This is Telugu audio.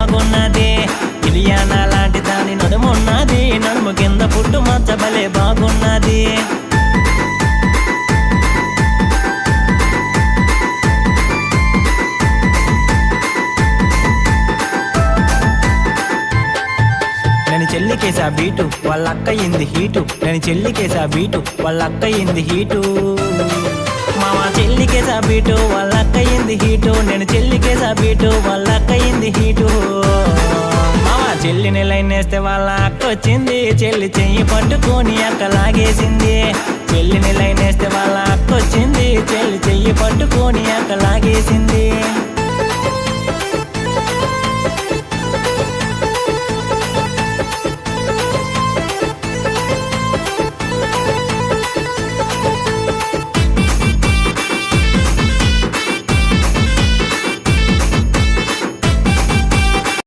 బాగున్నది ఇలియానా లాంటి దాని నడుమున్నది నడుము కింద పుట్టు మచ్చ భలే బాగున్నది నేను చెల్లికేసా బీటు వాళ్ళ అక్కయింది హీటు నేను చెల్లికేసా బీటు వాళ్ళ అక్కయింది హీటు మామ చెల్లికేసా బీటు వాళ్ళ అక్కయింది హీటు నేను చెల్లికేసా బీటు వాళ్ళ అక్కయింది హీటు మామ చెల్లిని లైన్ వేస్తే వాళ్ళ అక్క వచ్చింది చెల్లి చెయ్యి పట్టుకొని అక్క లాగేసింది చెల్లిని లైన్ వేస్తే వాళ్ళ అక్క వచ్చింది చెల్లి చెయ్యి పట్టుకొని అక్క లాగేసింది